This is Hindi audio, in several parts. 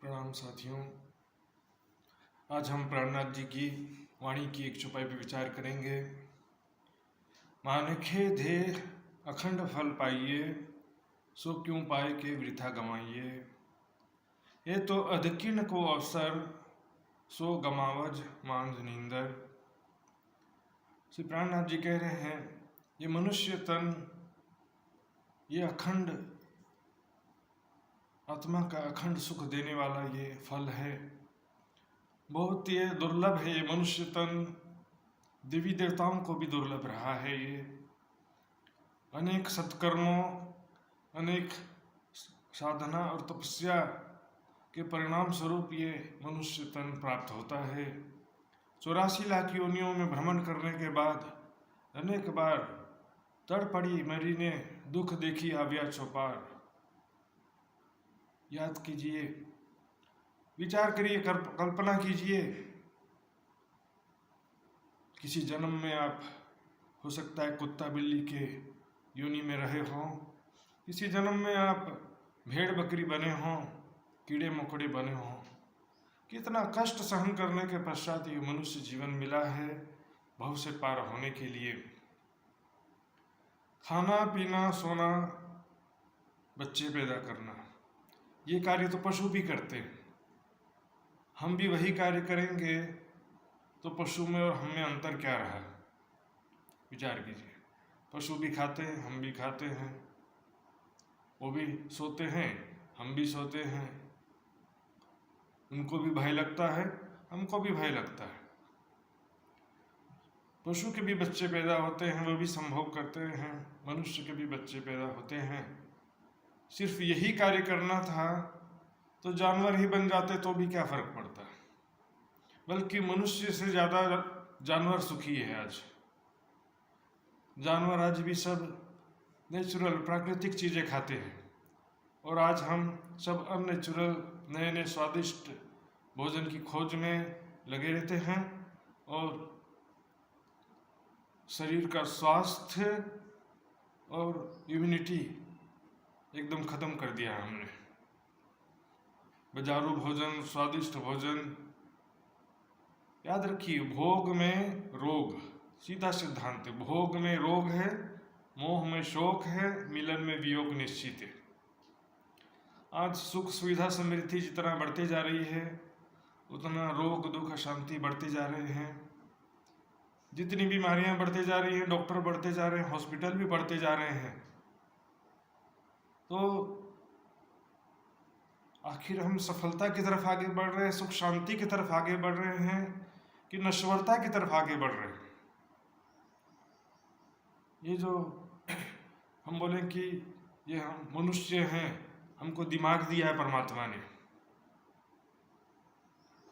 प्रणाम साथियों। आज हम प्राणनाथ जी की वाणी की एक चौपाई पर विचार करेंगे। मानखे देह अखंड फल पाइए, सो क्यों पाए के वृथा गवाइए। ये तो अधकिन को अवसर, सो गमावज मांझ नींदर। श्री प्राणनाथ जी कह रहे हैं, ये मनुष्य तन, ये अखंड आत्मा का अखंड सुख देने वाला ये फल है। बहुत ये दुर्लभ है। ये मनुष्य तन देवी देवताओं को भी दुर्लभ रहा है। ये अनेक सत्कर्मों, अनेक साधना और तपस्या के परिणाम स्वरूप ये मनुष्य तन प्राप्त होता है। 84 लाख योनियों में भ्रमण करने के बाद अनेक बार तड़पड़ी मरी ने दुख देखी आव्या चौपार। याद कीजिए, विचार करिए, कल्पना कीजिए। किसी जन्म में आप हो सकता है कुत्ता बिल्ली के योनि में रहे हों, किसी जन्म में आप भेड़ बकरी बने हों, कीड़े मकोड़े बने हों। कितना कष्ट सहन करने के पश्चात ये मनुष्य जीवन मिला है भव से पार होने के लिए। खाना पीना सोना, बच्चे पैदा करना, ये कार्य तो पशु भी करते हैं। हम भी वही कार्य करेंगे तो पशु में और हम में अंतर क्या रहा? विचार कीजिए। पशु भी खाते हैं, हम भी खाते हैं। वो भी सोते हैं, हम भी सोते हैं। उनको भी भय लगता है, हमको भी भय लगता है। पशु के भी बच्चे पैदा होते हैं, वो भी संभोग करते हैं। मनुष्य के भी बच्चे पैदा होते हैं। सिर्फ यही कार्य करना था तो जानवर ही बन जाते तो भी क्या फर्क पड़ता। बल्कि मनुष्य से ज़्यादा जानवर सुखी है आज। जानवर आज भी सब नेचुरल प्राकृतिक चीज़ें खाते हैं और आज हम सब अननेचुरल नए नए स्वादिष्ट भोजन की खोज में लगे रहते हैं और शरीर का स्वास्थ्य और इम्यूनिटी एकदम खत्म कर दिया है हमने। बाजारू भोजन, स्वादिष्ट भोजन। याद रखिए, भोग में रोग, सीधा सिद्धांत है। भोग में रोग है, मोह में शोक है, मिलन में वियोग निश्चित है। आज सुख सुविधा समृद्धि जितना बढ़ते जा रही है उतना रोग दुख अशांति बढ़ते जा रहे हैं। जितनी बीमारियां बढ़ते जा रही हैं, डॉक्टर बढ़ते जा रहे हैं, हॉस्पिटल भी बढ़ते जा रहे हैं। तो आखिर हम सफलता की तरफ आगे बढ़ रहे हैं, सुख शांति की तरफ आगे बढ़ रहे हैं कि नश्वरता की तरफ आगे बढ़ रहे हैं? ये जो हम बोलें कि ये हम मनुष्य हैं, हमको दिमाग दिया है परमात्मा ने,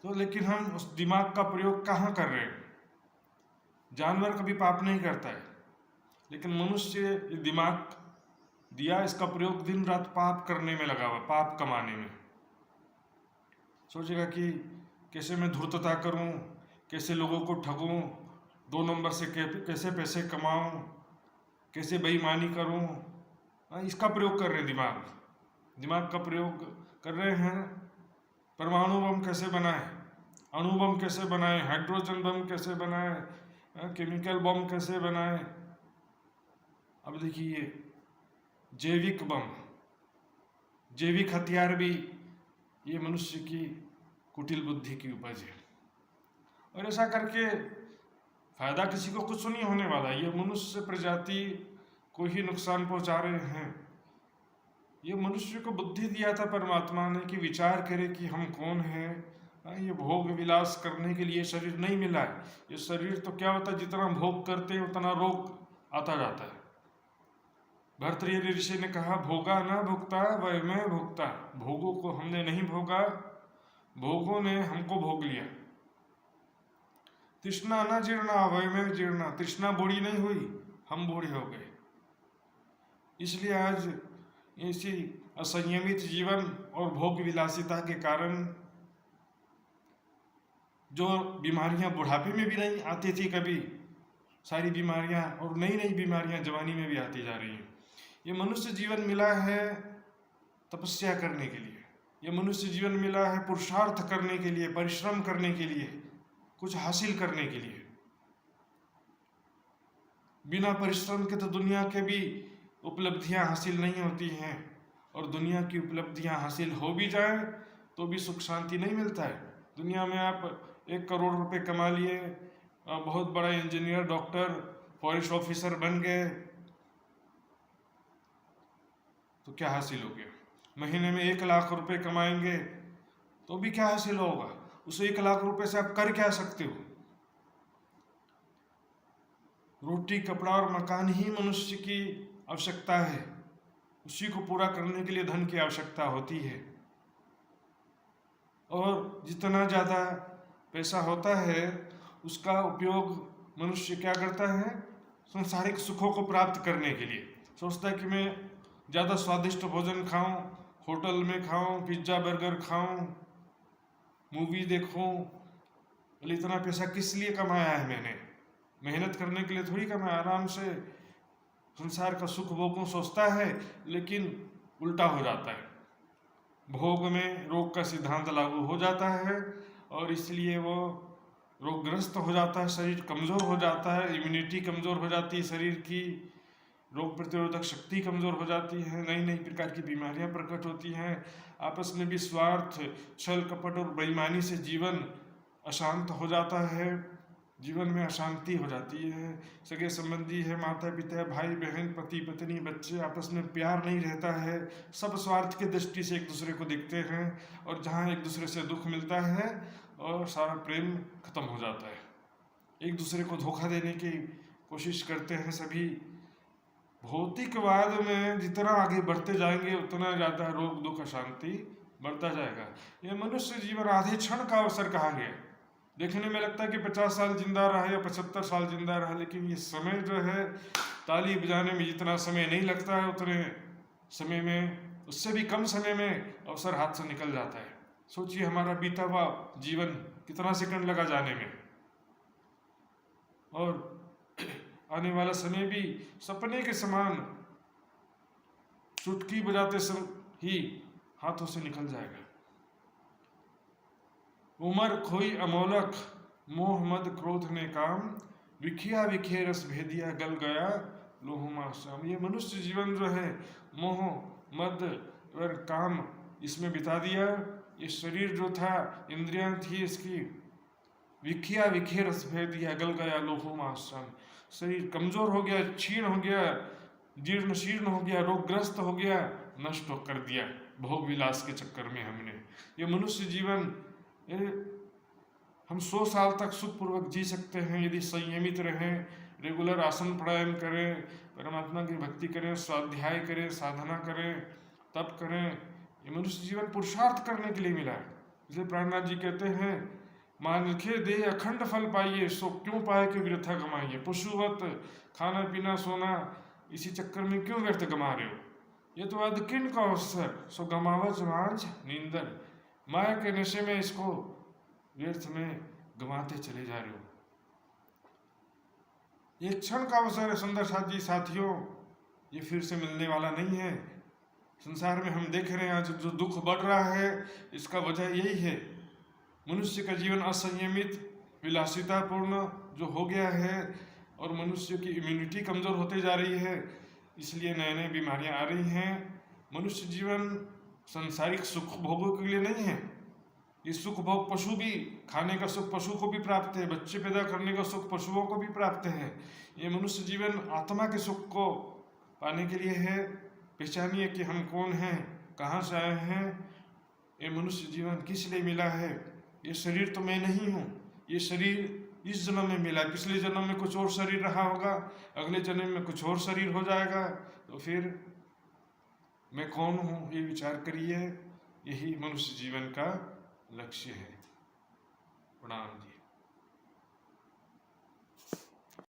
तो लेकिन हम उस दिमाग का प्रयोग कहाँ कर रहे हैं? जानवर कभी पाप नहीं करता है, लेकिन मनुष्य ये दिमाग दिया, इसका प्रयोग दिन रात पाप करने में लगा हुआ, पाप कमाने में। सोचेगा कि कैसे मैं धूर्तता करूं, कैसे लोगों को ठगूं, 2 नंबर से कैसे पैसे कमाऊं, कैसे बेईमानी करूं। इसका प्रयोग कर रहे हैं। दिमाग का प्रयोग कर रहे हैं। परमाणु बम कैसे बनाए, अणु बम कैसे बनाए, हाइड्रोजन बम कैसे बनाए, केमिकल बम कैसे बनाए। अब देखिए, जैविक बम, जैविक हथियार भी ये मनुष्य की कुटिल बुद्धि की उपज है। और ऐसा करके फायदा किसी को कुछ नहीं होने वाला। ये मनुष्य प्रजाति को ही नुकसान पहुंचा रहे हैं। ये मनुष्य को बुद्धि दिया था परमात्मा ने कि विचार करे कि हम कौन हैं। ये भोग विलास करने के लिए शरीर नहीं मिला है। ये शरीर तो क्या होता है, जितना भोग करते हैं उतना रोग आता जाता है। भर्तृहरि ऋषि ने कहा, भोगा न भुगता वह मैं भुगता। भोगों को हमने नहीं भोगा, भोगों ने हमको भोग लिया। तृष्णा न जीर्णा वह में जीर्णा। तृष्णा बूढ़ी नहीं हुई, हम बूढ़े हो गए। इसलिए आज इसी असंयमित जीवन और भोग विलासिता के कारण जो बीमारियां बुढ़ापे में भी नहीं आती थी कभी, सारी बीमारियां और नई नई बीमारियां जवानी में भी आती जा रही हैं। ये मनुष्य जीवन मिला है तपस्या करने के लिए। ये मनुष्य जीवन मिला है पुरुषार्थ करने के लिए, परिश्रम करने के लिए, कुछ हासिल करने के लिए। बिना परिश्रम के तो दुनिया के भी उपलब्धियां हासिल नहीं होती हैं, और दुनिया की उपलब्धियां हासिल हो भी जाए तो भी सुख शांति नहीं मिलता है। दुनिया में आप 1 करोड़ रुपए कमा लिए, बहुत बड़ा इंजीनियर, डॉक्टर, फॉरेस्ट ऑफिसर बन गए, तो क्या हासिल हो गया? महीने में 1 लाख रुपए कमाएंगे तो भी क्या हासिल होगा? उस 1 लाख रुपए से आप कर क्या सकते हो? रोटी, कपड़ा और मकान ही मनुष्य की आवश्यकता है। उसी को पूरा करने के लिए धन की आवश्यकता होती है। और जितना ज़्यादा पैसा होता है उसका उपयोग मनुष्य क्या करता है? सांसारिक सुखों को प्राप्त करने के लिए सोचता है कि मैं ज़्यादा स्वादिष्ट भोजन खाऊं, होटल में खाऊं, पिज्ज़ा बर्गर खाऊं, मूवी देखूं। इतना पैसा किस लिए कमाया है मैंने? मेहनत करने के लिए थोड़ी कमाया। आराम से संसार का सुख भोगों सोचता है, लेकिन उल्टा हो जाता है। भोग में रोग का सिद्धांत लागू हो जाता है और इसलिए वो रोगग्रस्त हो जाता है, शरीर कमज़ोर हो जाता है, इम्यूनिटी कमज़ोर हो जाती है, शरीर की रोग प्रतिरोधक शक्ति कमज़ोर हो जाती है, नई नई प्रकार की बीमारियां प्रकट होती हैं। आपस में भी स्वार्थ, छल कपट और बेईमानी से जीवन अशांत हो जाता है, जीवन में अशांति हो जाती है। सगे संबंधी है, माता पिता, भाई बहन, पति पत्नी, बच्चे, आपस में प्यार नहीं रहता है। सब स्वार्थ की दृष्टि से एक दूसरे को देखते हैं और जहाँ एक दूसरे से दुख मिलता है और सारा प्रेम खत्म हो जाता है। एक दूसरे को धोखा देने की कोशिश करते हैं सभी। भौतिकवाद में जितना आगे बढ़ते जाएंगे उतना ज़्यादा रोग दुख अशांति बढ़ता जाएगा। ये मनुष्य जीवन आधे क्षण का अवसर कहा गया। देखने में लगता है कि 50 साल जिंदा रहा या 75 साल जिंदा रहा, लेकिन ये समय जो है, ताली बजाने में जितना समय नहीं लगता है उतने समय में, उससे भी कम समय में अवसर हाथ से निकल जाता है। सोचिए हमारा बीता हुआ जीवन कितना सेकंड लगा जाने में, और आने वाला समय भी सपने के समान चुटकी बजाते समय ही हाथों से निकल जाएगा। उमर खोई अमोलक, मोह मद क्रोध ने काम, विखिया विखे रस भेदिया, गल गया लोहुमा श्याम। ये मनुष्य जीवन जो है मोह मद और काम इसमें बिता दिया। ये शरीर जो था, इंद्रियां थी इसकी, विखिया विखे रस भेदिया, गल गया लोहुमा श्याम। शरीर कमजोर हो गया, क्षीण हो गया, जीर्ण शीर्ण हो गया, रोगग्रस्त हो गया, नष्ट कर दिया भोग विलास के चक्कर में हमने। ये मनुष्य जीवन हम 100 साल तक सुखपूर्वक जी सकते हैं यदि संयमित रहें, रेगुलर आसन प्राणायाम करें, परमात्मा की भक्ति करें, स्वाध्याय करें, साधना करें, तप करें। ये मनुष्य जीवन पुरुषार्थ करने के लिए मिला है। इसलिए प्राणनाथ जी कहते हैं, मानखे दे अखंड फल पाइए, सो क्यों पाए कि व्यर्थ गमाइए। पशुवत खाना पीना सोना इसी चक्कर में क्यों व्यर्थ गमा रहे हो? ये तो अदकिन का अवसर, सो गमावज वांझ नींदर। माया के नशे में इसको व्यर्थ में गंवाते चले जा रहे हो। ये क्षण का अवसर है सुंदर साथी साथियों, ये फिर से मिलने वाला नहीं है। संसार में हम देख रहे हैं आज जो दुख बढ़ रहा है, इसका वजह यही है। मनुष्य का जीवन असंयमित, विलासितापूर्ण जो हो गया है, और मनुष्य की इम्यूनिटी कमजोर होते जा रही है, इसलिए नए नए बीमारियां आ रही हैं। मनुष्य जीवन सांसारिक सुख भोगों के लिए नहीं है। ये सुख भोग पशु भी, खाने का सुख पशु को भी प्राप्त है, बच्चे पैदा करने का सुख पशुओं को भी प्राप्त है। ये मनुष्य जीवन आत्मा के सुख को पाने के लिए है। पहचानिए कि हम कौन हैं, कहाँ से आए हैं, ये मनुष्य जीवन किस लिए मिला है। ये शरीर तो मैं नहीं हूँ, ये शरीर इस जन्म में मिला, पिछले जन्म में कुछ और शरीर रहा होगा, अगले जन्म में कुछ और शरीर हो जाएगा। तो फिर मैं कौन हूँ, ये विचार करिए। यही मनुष्य जीवन का लक्ष्य है। प्रणाम जी।